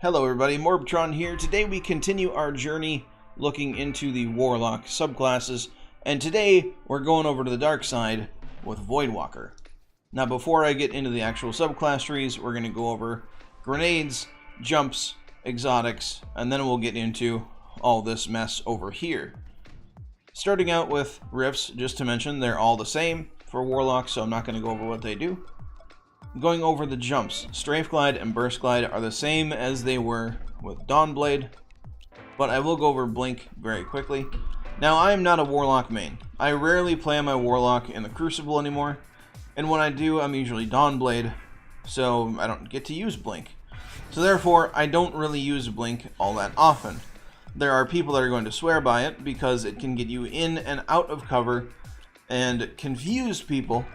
Hello everybody, MorbTron here. Today we continue our journey looking into the Warlock subclasses, and today we're going over to the dark side with Voidwalker. Now before I get into the actual subclass trees, we're going to go over grenades, jumps, exotics, and then we'll get into all this mess over here. Starting out with rifts, just to mention, they're all the same for Warlock, so I'm not going to go over what they do. Going over the jumps, Strafe Glide and Burst Glide are the same as they were with Dawnblade, but I will go over Blink very quickly. Now, I am not a Warlock main. I rarely play my Warlock in the Crucible anymore, and when I do, I'm usually Dawnblade, so I don't get to use Blink. So therefore, I don't really use Blink all that often. There are people that are going to swear by it because it can get you in and out of cover and confuse people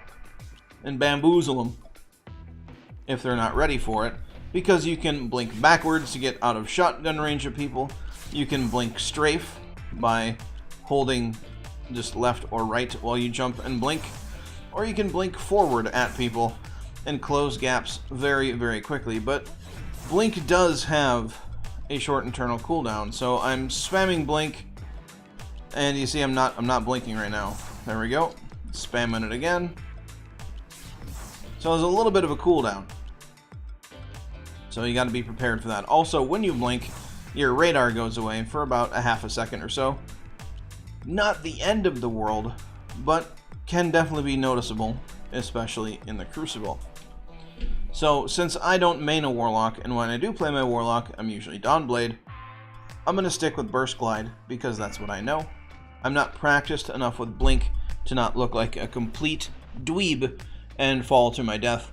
and bamboozle them if they're not ready for it, because you can blink backwards to get out of shotgun range of people. You can blink strafe by holding just left or right while you jump and blink, or you can blink forward at people and close gaps very, very quickly. But blink does have a short internal cooldown, so I'm spamming blink, and you see I'm not blinking right now. There we go, spamming it again. So there's a little bit of a cooldown, so you got to be prepared for that. Also, when you blink, your radar goes away for about a half a second or so. Not the end of the world, but can definitely be noticeable, especially in the Crucible. So since I don't main a Warlock, and when I do play my Warlock, I'm usually Dawnblade, I'm going to stick with Burst Glide because that's what I know. I'm not practiced enough with Blink to not look like a complete dweeb and fall to my death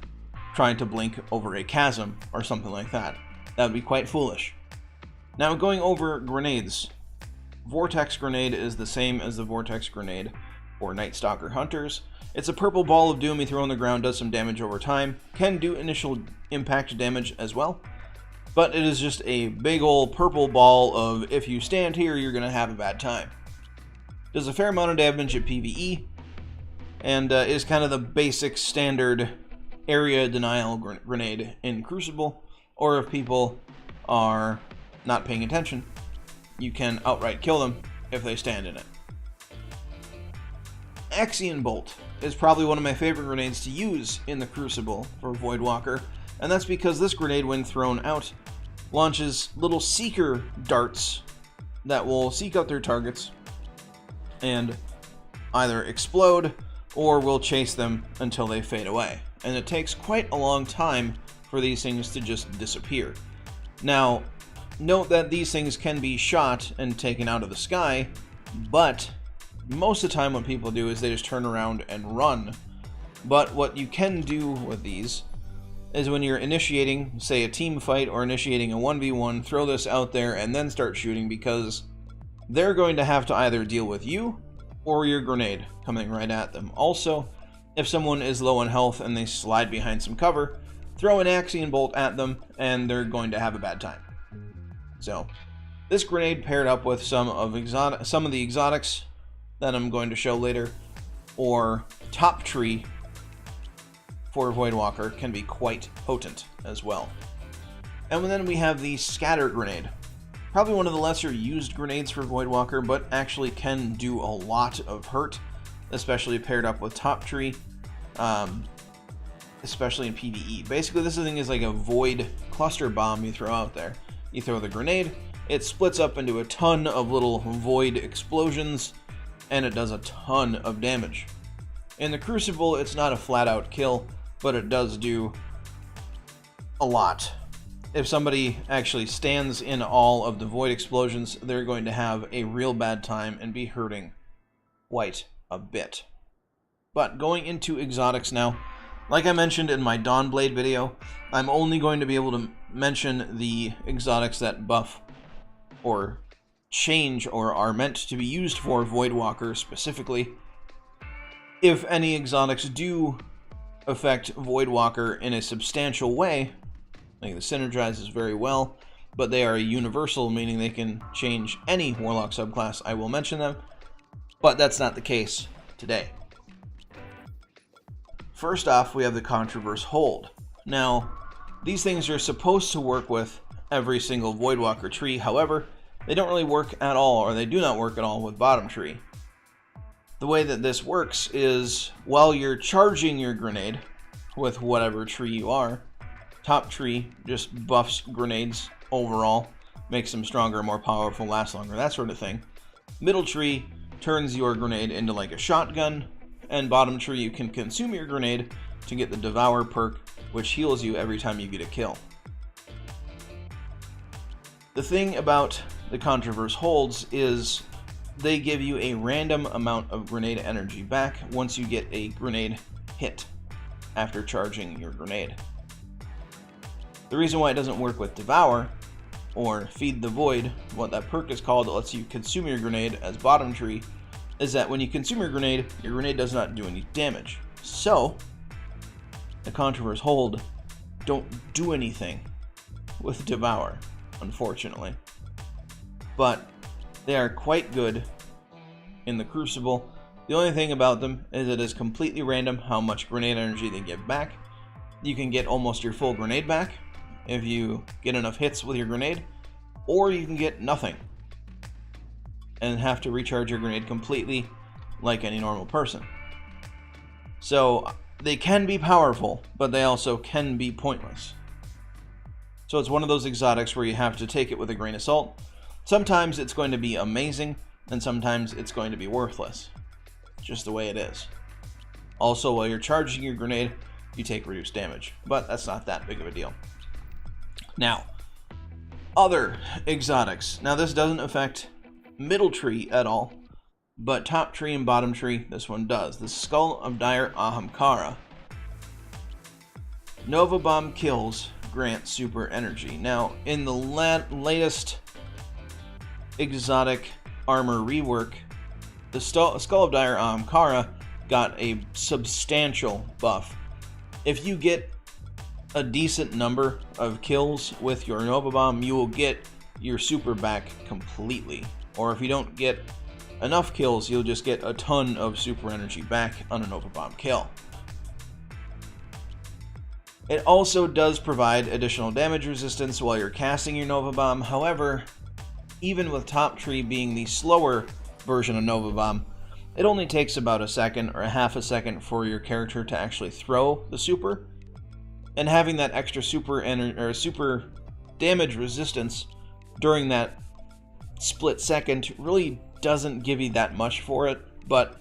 trying to blink over a chasm or something like that. That would be quite foolish. Now, going over grenades. Vortex Grenade is the same as the Vortex Grenade for Night Stalker Hunters. It's a purple ball of doom you throw on the ground, does some damage over time, can do initial impact damage as well, but it is just a big old purple ball of, if you stand here, you're going to have a bad time. Does a fair amount of damage at PvE, and is kind of the basic standard area denial grenade in Crucible, or if people are not paying attention, you can outright kill them if they stand in it. Axion Bolt is probably one of my favorite grenades to use in the Crucible for Voidwalker, and that's because this grenade, when thrown out, launches little seeker darts that will seek out their targets and either explode or will chase them until they fade away. And it takes quite a long time for these things to just disappear. Now, note that these things can be shot and taken out of the sky, but most of the time what people do is they just turn around and run. But what you can do with these is when you're initiating, say, a team fight or initiating a 1v1, throw this out there and then start shooting, because they're going to have to either deal with you or your grenade coming right at them. Also, if someone is low on health and they slide behind some cover, throw an Axion Bolt at them and they're going to have a bad time. So, this grenade paired up with some of the exotics that I'm going to show later, or top tree for Voidwalker, can be quite potent as well. And then we have the Scatter Grenade. Probably one of the lesser used grenades for Voidwalker, but actually can do a lot of hurt, especially paired up with top tree, especially in PvE. Basically, this thing is like a void cluster bomb you throw out there. You throw the grenade, it splits up into a ton of little void explosions, and it does a ton of damage. In the Crucible, it's not a flat-out kill, but it does do a lot. If somebody actually stands in all of the void explosions, they're going to have a real bad time and be hurting quite a bit. But going into exotics now, like I mentioned in my Dawnblade video, I'm only going to be able to mention the exotics that buff or change or are meant to be used for Voidwalker specifically. If any exotics do affect Voidwalker in a substantial way, like the synergizes very well, but they are universal, meaning they can change any Warlock subclass, I will mention them, but that's not the case today. First off, we have the CONTRAVERSE hold. Now, these things are supposed to work with every single Voidwalker tree. However, they don't really work at all, or they do not work at all with bottom tree. The way that this works is while you're charging your grenade with whatever tree you are, top tree just buffs grenades overall, makes them stronger, more powerful, last longer, that sort of thing. Middle tree turns your grenade into like a shotgun, and bottom tree you can consume your grenade to get the Devour perk, which heals you every time you get a kill. The thing about the CONTRAVERSE holds is they give you a random amount of grenade energy back once you get a grenade hit after charging your grenade. The reason why it doesn't work with Devour or Feed the Void, what that perk is called that lets you consume your grenade as bottom tree, is that when you consume your grenade does not do any damage. So, the CONTRAVERSE hold don't do anything with Devour, unfortunately. But they are quite good in the Crucible. The only thing about them is it is completely random how much grenade energy they give back. You can get almost your full grenade back if you get enough hits with your grenade, or you can get nothing and have to recharge your grenade completely like any normal person. So they can be powerful, but they also can be pointless. So it's one of those exotics where you have to take it with a grain of salt. Sometimes it's going to be amazing, and sometimes it's going to be worthless. Just the way it is. Also, while you're charging your grenade, you take reduced damage, but that's not that big of a deal. Now, other exotics. Now this doesn't affect middle tree at all, but top tree and bottom tree, this one does. The Skull of Dire AHAMKARA. Nova Bomb kills grant super energy. Now, in the latest exotic armor rework, the Skull of Dire AHAMKARA got a substantial buff. If you get a decent number of kills with your Nova Bomb, you will get your super back completely. Or if you don't get enough kills, you'll just get a ton of super energy back on a Nova Bomb kill. It also does provide additional damage resistance while you're casting your Nova Bomb. However, even with top tree being the slower version of Nova Bomb, it only takes about a second or a half a second for your character to actually throw the super. And having that extra super damage resistance during that split second really doesn't give you that much for it, but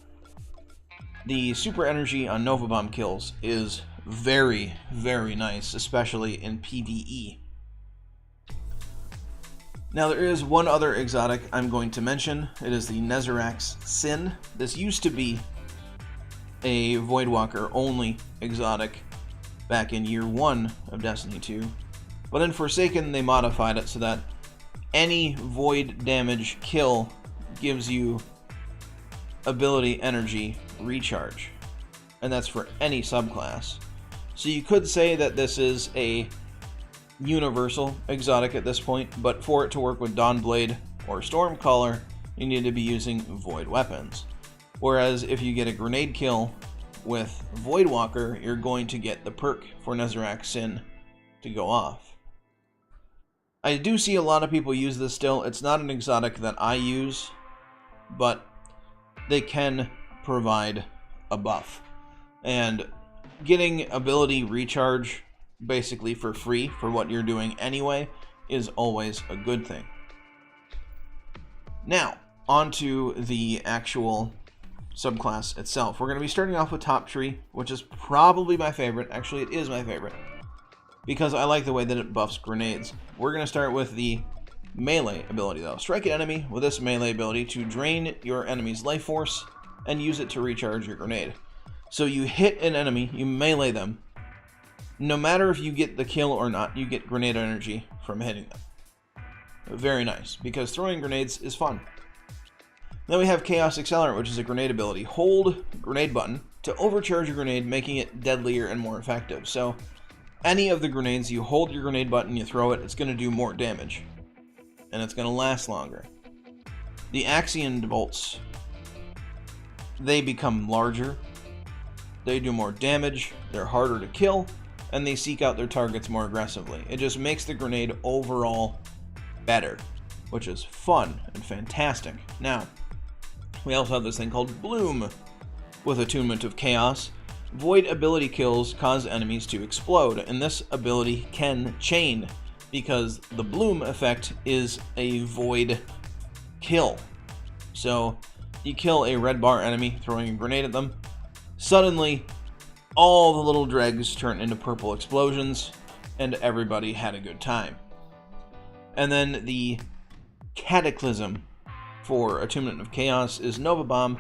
the super energy on Nova Bomb kills is very, very nice, especially in PvE. Now there is one other exotic I'm going to mention. It is the NEZAREC'S Sin. This used to be a Voidwalker only exotic back in year 1 of Destiny 2, but in Forsaken they modified it so that any void damage kill gives you ability energy recharge, and that's for any subclass. So you could say that this is a universal exotic at this point, but for it to work with Dawnblade or Stormcaller, you need to be using void weapons. Whereas if you get a grenade kill with Voidwalker, you're going to get the perk for NEZAREC'S Sin to go off. I do see a lot of people use this still. It's not an exotic that I use, but they can provide a buff. And getting ability recharge basically for free for what you're doing anyway is always a good thing. Now, onto the actual subclass itself. We're going to be starting off with top tree, which is probably my favorite. Actually, it is my favorite, because I like the way that it buffs grenades. We're going to start with the melee ability though. Strike an enemy with this melee ability to drain your enemy's life force and use it to recharge your grenade. So you hit an enemy, you melee them. No matter if you get the kill or not, you get grenade energy from hitting them. Very nice, because throwing grenades is fun. Then we have Chaos Accelerant, which is a grenade ability. Hold grenade button to overcharge your grenade, making it deadlier and more effective. So any of the grenades, you hold your grenade button, you throw it, it's going to do more damage. And it's going to last longer. The Axion bolts, they become larger. They do more damage, they're harder to kill, and they seek out their targets more aggressively. It just makes the grenade overall better, which is fun and fantastic. Now, we also have this thing called Bloom. With Attunement of Chaos, Void ability kills cause enemies to explode, and this ability can chain, because the Bloom effect is a Void kill. So, you kill a red bar enemy throwing a grenade at them, suddenly all the little dregs turn into purple explosions, and everybody had a good time. And then the Cataclysm for Attunement of Chaos is Nova Bomb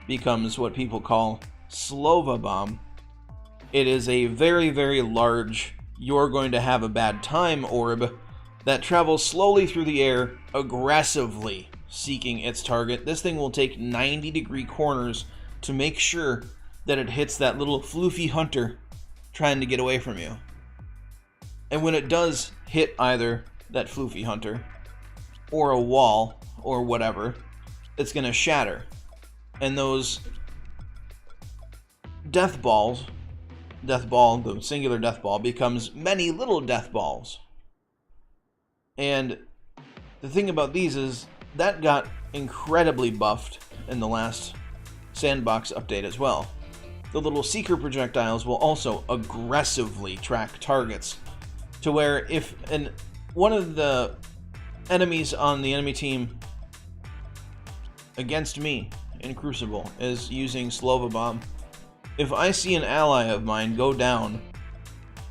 becomes what people call Slova Bomb. It is a very, very large, you're going to have a bad time orb that travels slowly through the air, aggressively seeking its target. This thing will take 90-degree corners to make sure that it hits that little floofy hunter trying to get away from you. And when it does hit either that floofy hunter or a wall or whatever, it's going to shatter. And those death balls, death ball, the singular death ball, becomes many little death balls. And the thing about these is that got incredibly buffed in the last sandbox update as well. The little seeker projectiles will also aggressively track targets, to where if one of the enemies on the enemy team against me in Crucible is using Slova Bomb, if I see an ally of mine go down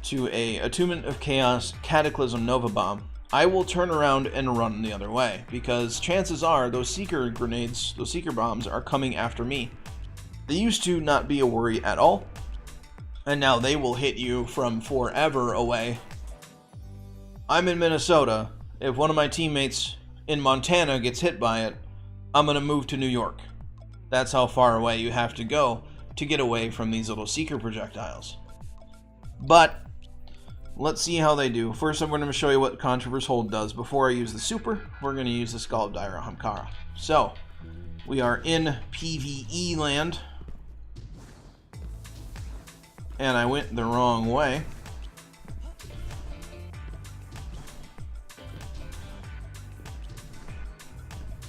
to a Attunement of Chaos Cataclysm Nova Bomb, I will turn around and run the other way, because chances are those seeker grenades, those seeker bombs, are coming after me. They used to not be a worry at all, and now they will hit you from forever away. I'm in Minnesota. If one of my teammates in Montana gets hit by it, I'm going to move to New York. That's how far away you have to go to get away from these little seeker projectiles. But let's see how they do. First, I'm going to show you what Contraverse Hold does. Before I use the super, we're going to use the Skull of Dire AHAMKARA. So, we are in PvE land. And I went the wrong way.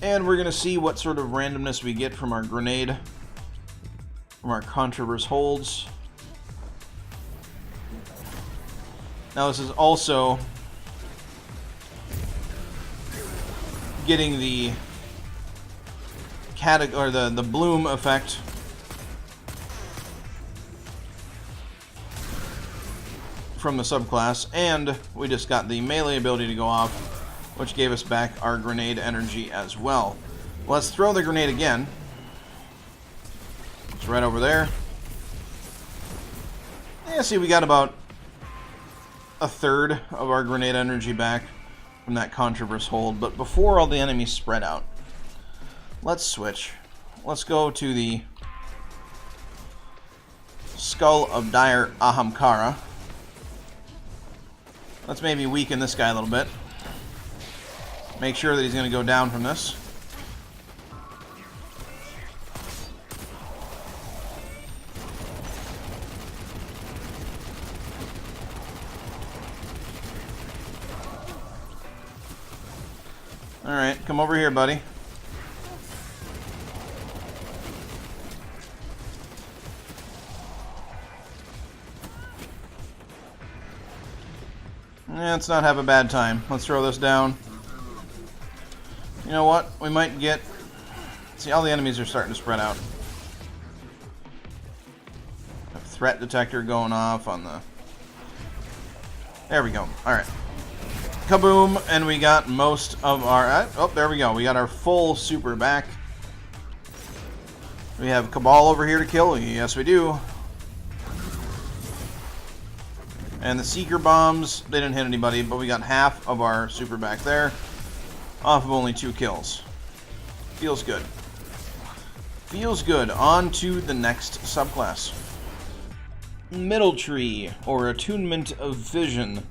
And we're going to see what sort of randomness we get from our grenade, from our Contraverse holds. Now this is also getting the the bloom effect from the subclass, and we just got the melee ability to go off, which gave us back our grenade energy as well. Let's throw the grenade again. It's right over there. Yeah, see, we got about a third of our grenade energy back from that Contraverse hold, but before all the enemies spread out, let's switch. Let's go to the Skull of Dire AHAMKARA. Let's maybe weaken this guy a little bit. Make sure that he's going to go down from this. Alright, come over here, buddy. Let's not have a bad time. Let's throw this down. You know what? We might get... See, all the enemies are starting to spread out. A threat detector going off on the... There we go. Alright. Kaboom! And we got most of our... Oh, there we go. We got our full super back. We have Cabal over here to kill. Yes, we do. And the Seeker Bombs, they didn't hit anybody, but we got half of our super back there, off of only 2 kills. Feels good. Feels good. On to the next subclass. Middle Tree, or Attunement of Vision,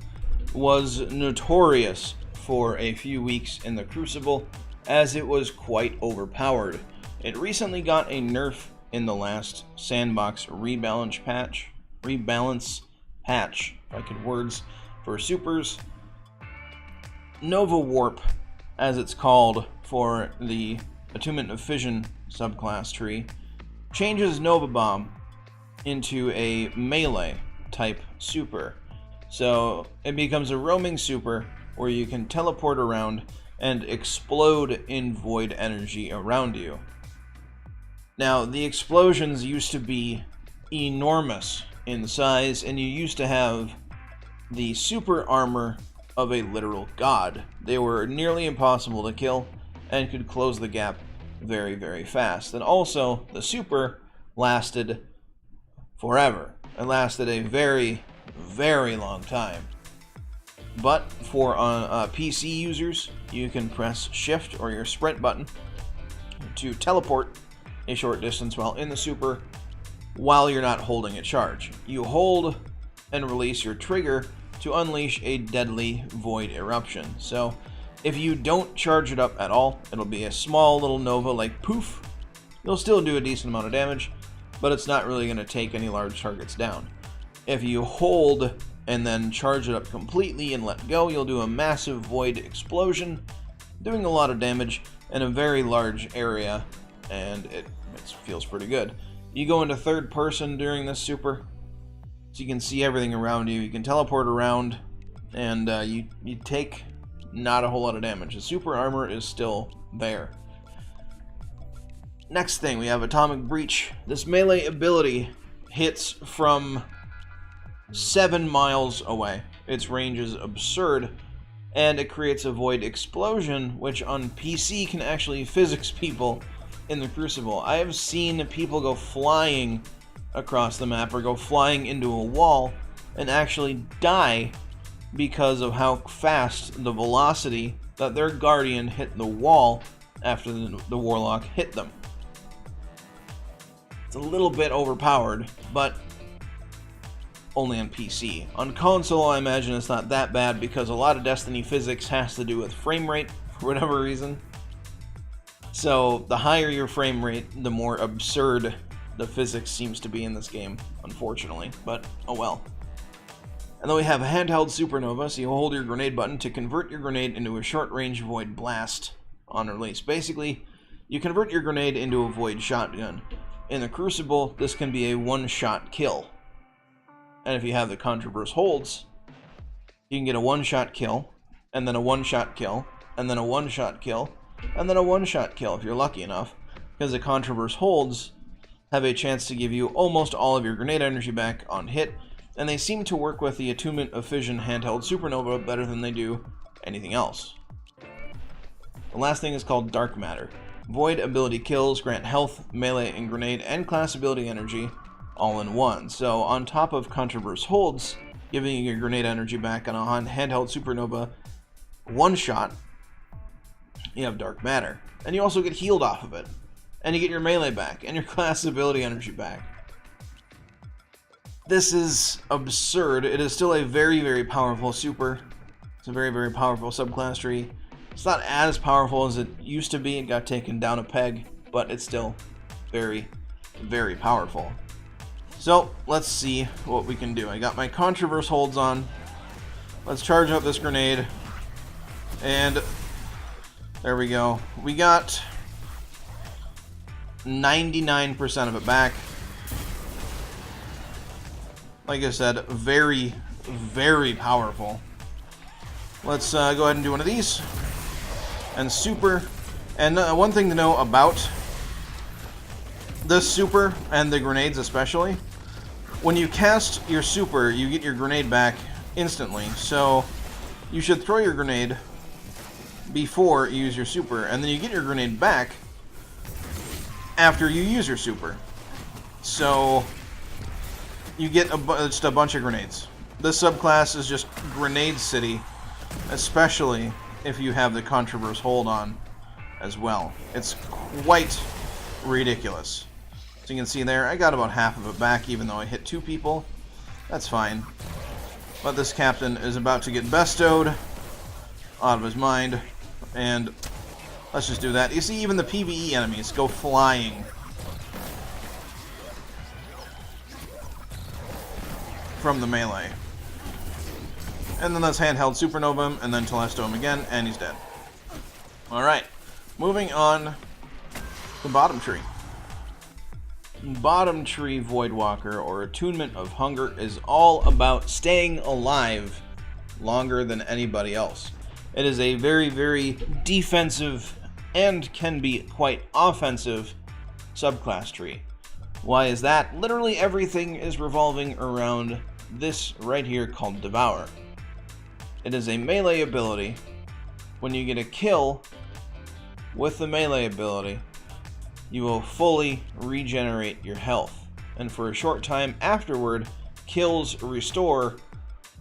was notorious for a few weeks in the Crucible, as it was quite overpowered. It recently got a nerf in the last sandbox rebalance patch, if I could words for supers. Nova Warp, as it's called for the Attunement of Fission subclass tree, changes Nova Bomb into a melee type super. So it becomes a roaming super where you can teleport around and explode in void energy around you. Now, the explosions used to be enormous in size, and you used to have the super armor of a literal god. They were nearly impossible to kill and could close the gap very, very fast. And also, the super lasted forever. It lasted a very, very long time. But for PC users, you can press Shift or your sprint button to teleport a short distance while in the super while you're not holding a charge. You hold and release your trigger to unleash a deadly void eruption. So if you don't charge it up at all, it'll be a small little nova like poof. You'll still do a decent amount of damage, but it's not really going to take any large targets down. If you hold and then charge it up completely and let go, you'll do a massive void explosion, doing a lot of damage in a very large area, and it feels pretty good. You go into third person during this super, so you can see everything around you. You can teleport around, and you take not a whole lot of damage. The super armor is still there. Next thing, we have Atomic Breach. This melee ability hits from 7 miles away. Its range is absurd, and it creates a void explosion, which on PC can actually physics people in the Crucible. I have seen people go flying across the map or go flying into a wall and actually die because of how fast the velocity that their Guardian hit the wall after the Warlock hit them. It's a little bit overpowered, but only on PC. On console, I imagine it's not that bad because a lot of Destiny physics has to do with frame rate for whatever reason. So the higher your frame rate, the more absurd the physics seems to be in this game, unfortunately, but oh well. And then we have a handheld supernova, so you hold your grenade button to convert your grenade into a short-range void blast on release. Basically, you convert your grenade into a void shotgun. In the Crucible, this can be a one-shot kill. And if you have the CONTRAVERSE holds, you can get a one-shot kill, and then a one-shot kill, and then a one-shot kill, and then a one-shot kill if you're lucky enough, because the CONTRAVERSE holds have a chance to give you almost all of your grenade energy back on hit, and they seem to work with the Attunement of Fission handheld supernova better than they do anything else. The last thing is called Dark Matter. Void ability kills grant health, melee, and grenade, and class ability energy all in one. So on top of CONTRAVERSE holds, giving you your grenade energy back on a handheld supernova one shot, you have Dark Matter. And you also get healed off of it. And you get your melee back, and your class ability energy back. This is absurd. It is still a very, very powerful super. It's a very, very powerful subclass tree. It's not as powerful as it used to be. It got taken down a peg, but it's still very, very powerful. So, let's see what we can do. I got my CONTRAVERSE holds on. Let's charge up this grenade. And there we go. We got 99% of it back. Like I said, very, very powerful. Let's go ahead and do one of these. And super. And one thing to know about this super, and the grenades especially, when you cast your super, you get your grenade back instantly. So you should throw your grenade before you use your super, and then you get your grenade back after you use your super. So you get just a bunch of grenades. This subclass is just Grenade City, especially if you have the CONTRAVERSE hold on as well. It's quite ridiculous. So you can see there, I got about half of it back, even though I hit 2 people. That's fine. But this captain is about to get bestowed out of his mind, and let's just do that. You see, even the PvE enemies go flying. from the melee. And then let's handheld supernova him, and then telesto him again, and he's dead. Alright, moving on to bottom tree. Bottom tree Voidwalker, or Attunement of Hunger, is all about staying alive longer than anybody else. It is a very, very defensive and can be quite offensive subclass tree. Why is that? Literally everything is revolving around this right here called Devour. It is a melee ability. When you get a kill with the melee ability, you will fully regenerate your health. And for a short time afterward, kills restore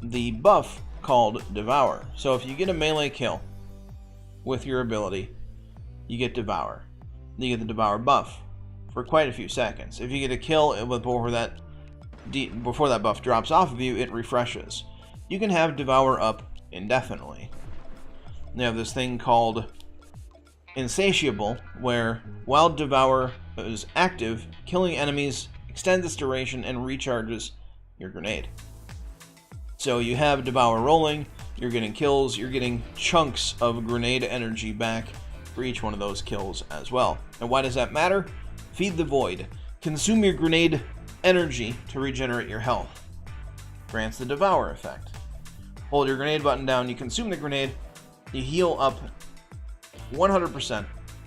the buff called Devour. So if you get a melee kill with your ability, you get Devour. You get the Devour buff for quite a few seconds. If you get a kill before that buff drops off of you, it refreshes. You can have Devour up indefinitely. You have this thing called Insatiable, where while Devour is active, killing enemies extends its duration and recharges your grenade. So you have Devour rolling, you're getting kills, you're getting chunks of grenade energy back for each one of those kills as well. And why does that matter? Feed the Void. Consume your grenade energy to regenerate your health. Grants the Devour effect. Hold your grenade button down, you consume the grenade, you heal up 100%,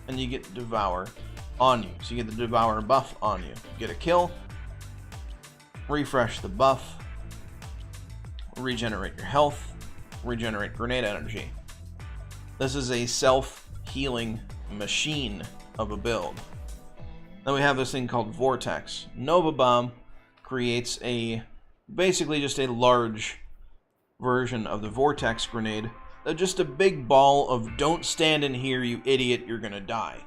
and you get Devour on you. So you get the Devour buff on you. Get a kill, refresh the buff, regenerate your health, regenerate grenade energy. This is a self-healing machine of a build. Then we have this thing called Vortex. Nova Bomb creates basically just a large version of the Vortex grenade. Just a big ball of don't stand in here, you idiot, you're gonna die.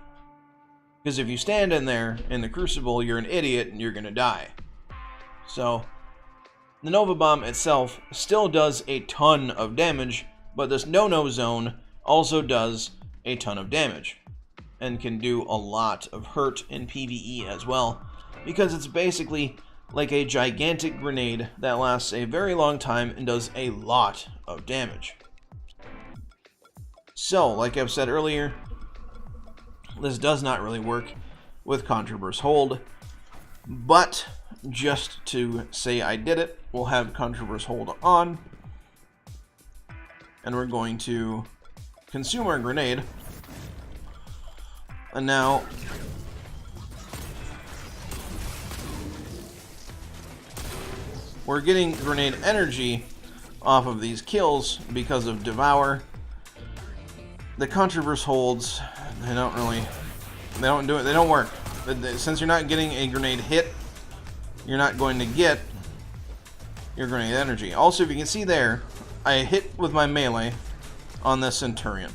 Because if you stand in there in the Crucible, you're an idiot and you're gonna die. So the Nova Bomb itself still does a ton of damage, but this no-no zone also does a ton of damage and can do a lot of hurt in PvE as well, because it's basically like a gigantic grenade that lasts a very long time and does a lot of damage. So, like I've said earlier, this does not really work with CONTRAVERSE Hold, but just to say I did it, we'll have CONTRAVERSE Hold on, and we're going to consume our grenade, and now we're getting grenade energy off of these kills because of Devour. The CONTRAVERSE holds, they don't work. Since you're not getting a grenade hit, you're not going to get your grenade energy. Also, if you can see there, I hit with my melee on this Centurion.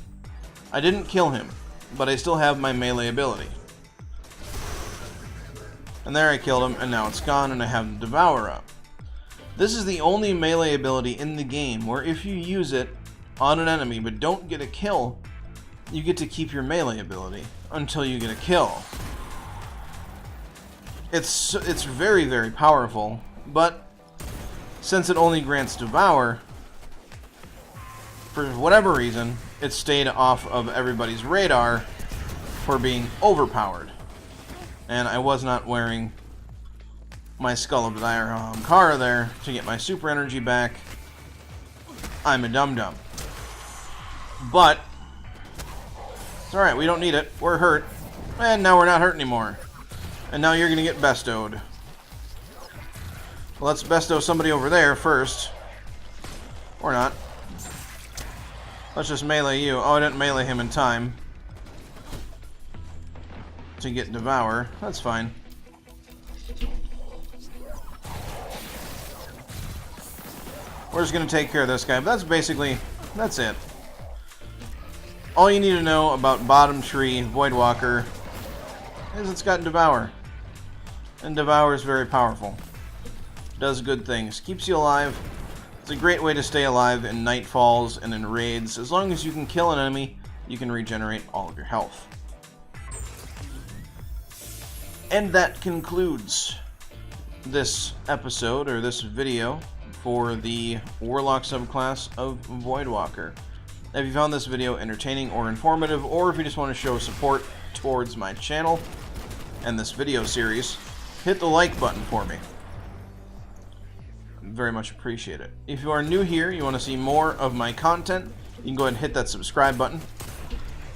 I didn't kill him, but I still have my melee ability. And there I killed him, and now it's gone, and I have the Devour up. This is the only melee ability in the game where if you use it on an enemy but don't get a kill, you get to keep your melee ability until you get a kill. It's very, very powerful, but since it only grants Devour, for whatever reason, it stayed off of everybody's radar for being overpowered. And I was not wearing my Skull of AHAMKARA there to get my super energy back. I'm a dum-dum. But it's alright, we don't need it. We're hurt. And now we're not hurt anymore. And now you're going to get bestoed. Well, let's bestow somebody over there first. Or not. Let's just melee you. Oh, I didn't melee him in time to get Devour. That's fine. We're just going to take care of this guy. But that's it. All you need to know about bottom tree Voidwalker is it's got Devour. And Devour is very powerful. Does good things. Keeps you alive. It's a great way to stay alive in nightfalls and in raids. As long as you can kill an enemy, you can regenerate all of your health. And that concludes this episode, or this video, for the Warlock subclass of Voidwalker. If you found this video entertaining or informative, or if you just want to show support towards my channel and this video series, hit the like button for me. Very much appreciate it. If you are new here, you want to see more of my content, you can go ahead and hit that subscribe button.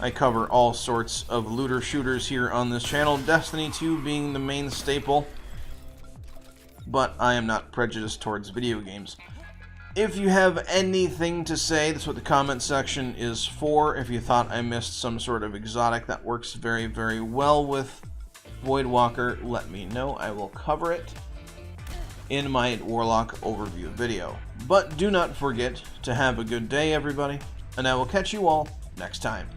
I cover all sorts of looter shooters here on this channel, Destiny 2 being the main staple, but I am not prejudiced towards video games. If you have anything to say, that's what the comment section is for. If you thought I missed some sort of exotic that works very, very well with Voidwalker, let me know. I will cover it in my Warlock overview video. But do not forget to have a good day, everybody, and I will catch you all next time.